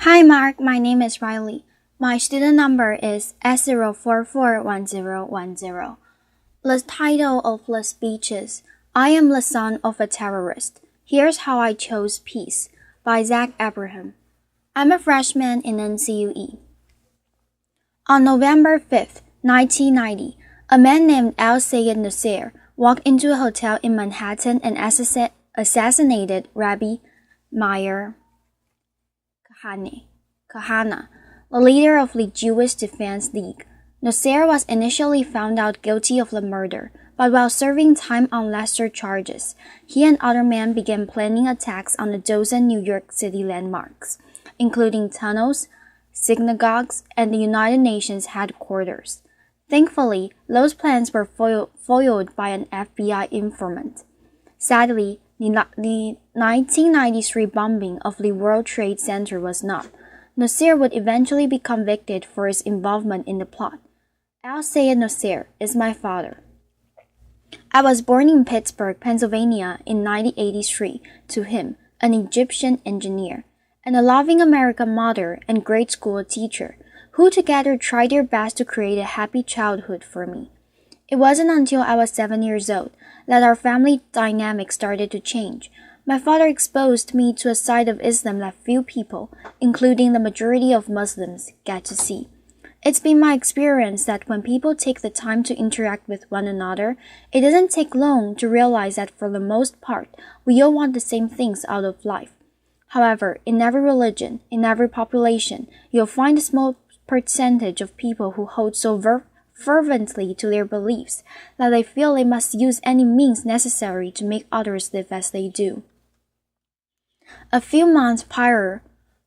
Hi Mark, my name is Riley. My student number is S0441010. The title of the speech is I Am the Son of a Terrorist. Here's How I Chose Peace by Ebrahim. I'm a freshman in NCUE. On November 5th, 1990, a man named Al-Sayed Nasser walked into a hotel in Manhattan and assassinated Rabbi Meir Kahane, the leader of the Jewish Defense League. Nasser was initially found out guilty of the murder, but while serving time on lesser charges, he and other men began planning attacks on a dozen New York City landmarks, including tunnels, synagogues, and the United Nations headquarters. Thankfully, those plans were foiled by an FBI informant. Sadly, the 1993 bombing of the World Trade Center was not. Nasser would eventually be convicted for his involvement in the plot. Al-Sayed Nasser is my father. I was born in Pittsburgh, Pennsylvania in 1983 to him, an Egyptian engineer, and a loving American mother and grade school teacher, who together tried their best to create a happy childhood for me. It wasn't until I was 7 years old that our family dynamic started to change. My father exposed me to a side of Islam that few people, including the majority of Muslims, get to see. It's been my experience that when people take the time to interact with one another, it doesn't take long to realize that for the most part, we all want the same things out of life. However, in every religion, in every population, you'll find a small percentage of people who hold so fervently to their beliefs that they feel they must use any means necessary to make others live as they do. A few months prior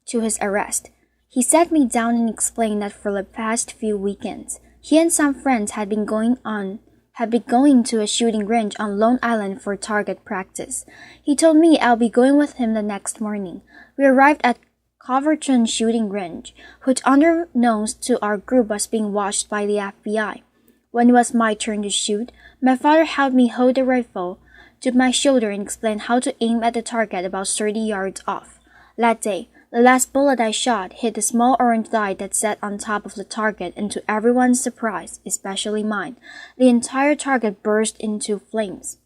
to his arrest, he sat me down and explained that for the past few weekends, he and some friends had been going to a shooting range on Long Island for target practice. He told me I'll be going with him the next morning. We arrived at Coverton shooting range, which unbeknownst to our group was being watched by the FBI. When it was my turn to shoot, my father helped me hold the rifle to my shoulder and explained how to aim at the target about 30 yards off. That day, the last bullet I shot hit the small orange light that sat on top of the target, and to everyone's surprise, especially mine, the entire target burst into flames.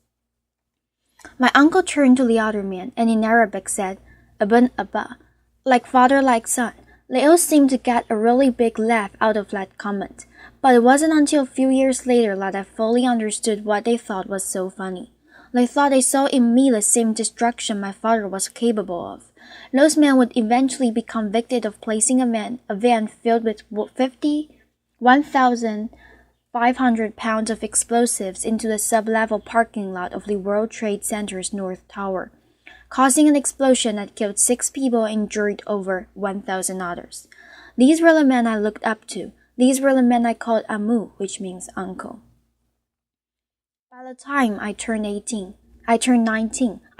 My uncle turned to the other man and in Arabic said, Ibn Abba, like father, like son. They all seemed to get a really big laugh out of that comment, but it wasn't until a few years later that I fully understood what they thought was so funny. They thought they saw in me the same destruction my father was capable of. Those men would eventually be convicted of placing a van filled with 1,500 pounds of explosives into the sub-level parking lot of the World Trade Center's North Tower, causing an explosion that killed 6 people and injured over 1,000 others. These were the men I looked up to. These were the men I called Amu, which means uncle. By the time I turned 19, I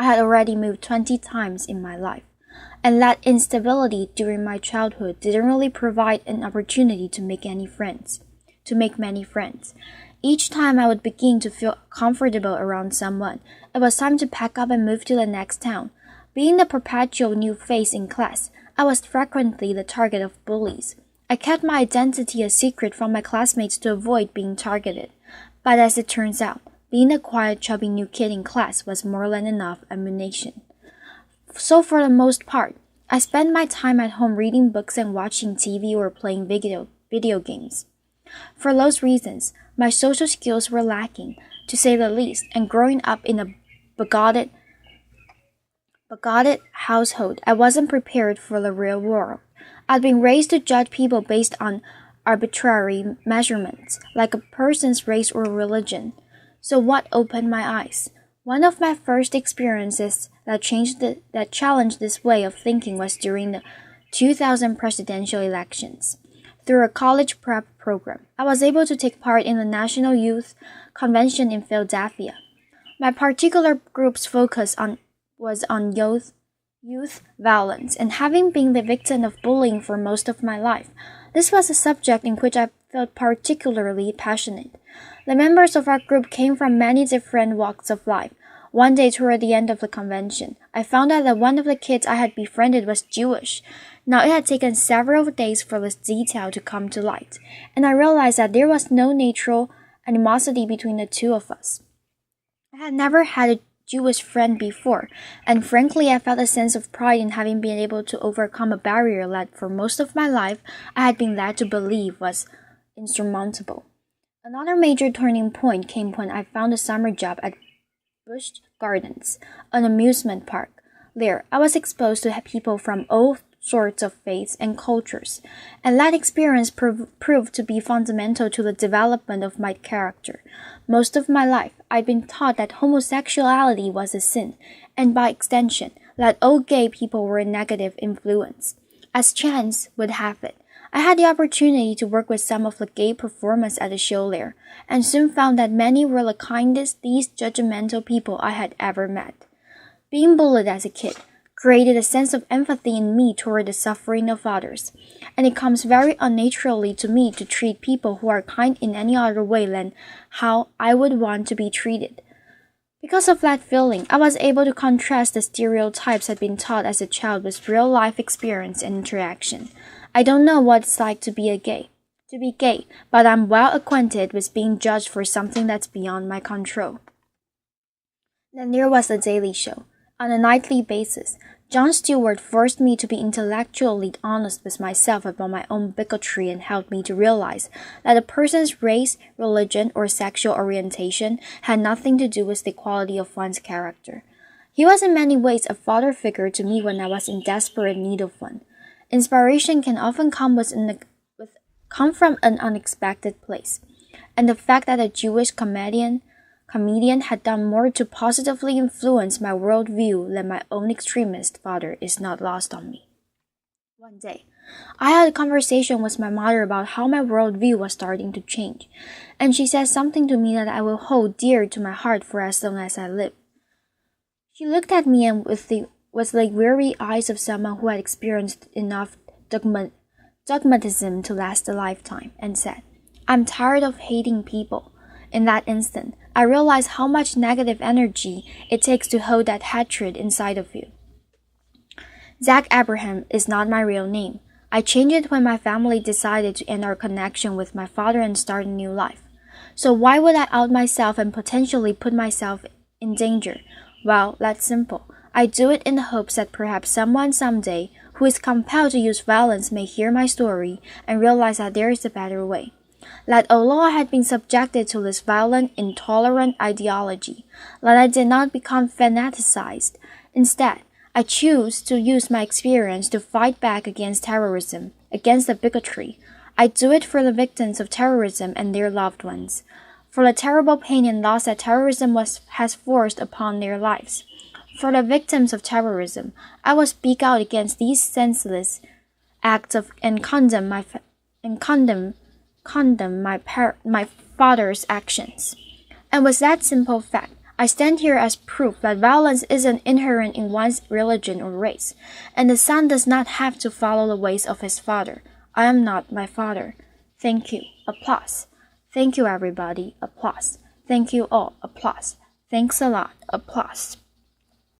had already moved 20 times in my life. And that instability during my childhood didn't really provide an opportunity to make many friends. Each time I would begin to feel comfortable around someone, it was time to pack up and move to the next town. Being the perpetual new face in class, I was frequently the target of bullies. I kept my identity a secret from my classmates to avoid being targeted. But as it turns out, being the quiet, chubby new kid in class was more than enough ammunition. So for the most part, I spent my time at home reading books and watching TV or playing video games. For those reasons, my social skills were lacking, to say the least, and growing up in a bigoted household, I wasn't prepared for the real world. I'd been raised to judge people based on arbitrary measurements, like a person's race or religion. So what opened my eyes? One of my first experiences that challenged this way of thinking was during the 2000 presidential elections. Through a college prep program, I was able to take part in the National Youth Convention in Philadelphia. My particular group's focus was on youth violence, and having been the victim of bullying for most of my life, this was a subject in which I felt particularly passionate. The members of our group came from many different walks of life. One day toward the end of the convention, I found out that one of the kids I had befriended was Jewish. Now it had taken several days for this detail to come to light, and I realized that there was no natural animosity between the two of us. I had never had a Jewish friend before, and frankly I felt a sense of pride in having been able to overcome a barrier that for most of my life I had been led to believe was insurmountable. Another major turning point came when I found a summer job at Busch Gardens, an amusement park. There, I was exposed to people from all sorts of faiths and cultures, and that experience proved to be fundamental to the development of my character. Most of my life, I'd been taught that homosexuality was a sin, and by extension, that all gay people were a negative influence. As chance would have it, I had the opportunity to work with some of the gay performers at the show there, and soon found that many were the kindest, least judgmental people I had ever met. Being bullied as a kid created a sense of empathy in me toward the suffering of others, and it comes very unnaturally to me to treat people who are kind in any other way than how I would want to be treated. Because of that feeling, I was able to contrast the stereotypes I'd been taught as a child with real-life experience and interaction. I don't know what it's like to be gay, but I'm well acquainted with being judged for something that's beyond my control. Then there was The Daily Show. On a nightly basis, Jon Stewart forced me to be intellectually honest with myself about my own bigotry and helped me to realize that a person's race, religion, or sexual orientation had nothing to do with the quality of one's character. He was in many ways a father figure to me when I was in desperate need of one. Inspiration can often come from an unexpected place, and the fact that a Jewish comedian had done more to positively influence my worldview than my own extremist father is not lost on me. One day, I had a conversation with my mother about how my worldview was starting to change, and she said something to me that I will hold dear to my heart for as long as I live. She looked at me and with the weary eyes of someone who had experienced enough dogmatism to last a lifetime, and said, "I'm tired of hating people." In that instant, I realized how much negative energy it takes to hold that hatred inside of you. Zach Ebrahim is not my real name. I changed it when my family decided to end our connection with my father and start a new life. So why would I out myself and potentially put myself in danger? Well, that's simple. I do it in the hopes that perhaps someone someday who is compelled to use violence may hear my story and realize that there is a better way. That although I had been subjected to this violent, intolerant ideology, that I did not become fanaticized. Instead, I choose to use my experience to fight back against terrorism, against the bigotry. I do it for the victims of terrorism and their loved ones, for the terrible pain and loss that terrorism has forced upon their lives. For the victims of terrorism, I will speak out against these senseless acts and condemn my father's actions. And with that simple fact, I stand here as proof that violence isn't inherent in one's religion or race, and the son does not have to follow the ways of his father. I am not my father. Thank you. Applause. Thank you, everybody. Applause. Thank you all. Applause. Thanks a lot. Applause.